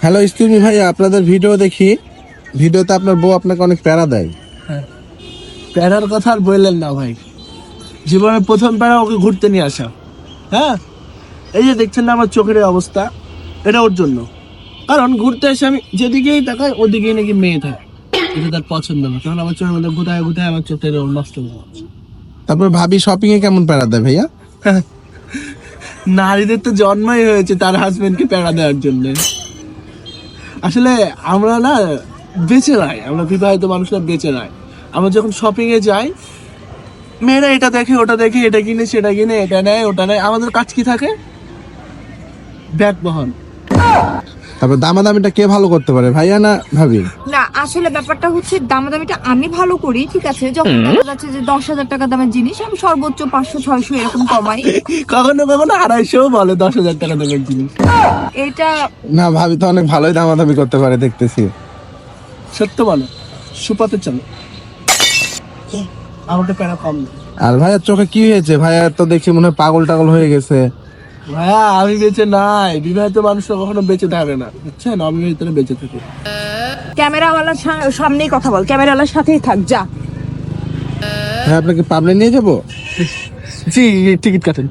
Hello excuse me ভাইয়া, আপনাদের video দেখি, ভিডিওতে আপনার বউ আপনাকে অনেক প্যারা দেয়। হ্যাঁ, প্যারার কথা আর বললেন না ভাই। জীবনের প্রথম প্যারা ওকে ঘুরতে নিয়ে আসা। হ্যাঁ, এই যে দেখছেন না আমার চোখের এই অবস্থা, এটা ওর জন্য। কারণ ঘুরতে এসে আমি যেদিকেই তাকাই ওদিকেই নাকি মেয়ে থাকে, এটা তার পছন্দ না। কারণ আমার চোখের মধ্যে ঘুরায় ঘুরায় আমার চোখটা এরকম নষ্ট হয়ে যাচ্ছে। তারপর ভাবি শপিং এ কেমন প্যারা দেয় ভাইয়া? নারীদের তো জন্মই হয়েছে তার হাজবেন্ডকে প্যারা দেওয়ার জন্য। আসলে আমরা না বেঁচে নাই, আমরা বিবাহিত মানুষরা বেঁচে নাই। আমরা যখন শপিং এ যাই, মেয়েরা এটা দেখে ওটা দেখে, এটা কিনে সেটা কিনে, এটা নেয় ওটা নেয়। আমাদের কাজ কি থাকে? ব্যাগ বহন। তারপর দামাদামিটা কে ভালো করতে পারে, ভাইয়া না ভাবি? না, আসলে ব্যাপারটা হচ্ছে দামাদামিটা আমি ভালো করি, ঠিক আছে। যখন দেখা যাচ্ছে যে 10,000 টাকা দামের জিনিস আমি সর্বোচ্চ 500-600 এরকম কমাই। কখনো কখনো 250 বলে 10,000 টাকা দেবেন জিনিস। এটা না, ভাবি তো অনেক ভালোই দামাদামি করতে পারে দেখতেছি। সত্য বলো, সুপাতে চলো, আমাকে প্যারা কম দেয়। আর ভাইয়ার চোখে কি হয়েছে? ভাইয়া তো দেখি মনে হয় পাগল টাগল হয়ে গেছে। ভাইয়া আমি বেঁচে নাই, বিবাহিত মানুষরা কখনো বেঁচে থাকে না, বুঝছেন? আমি ভিতরে বেঁচে থাকি। ক্যামেরাওয়ালার সামনেই কথা বল, ক্যামেরাওয়ালার সাথেই থাক, যা। হ্যাঁ, আপনাকে পাবনা নিয়ে যাবো। জি, টিকিট কাটেন।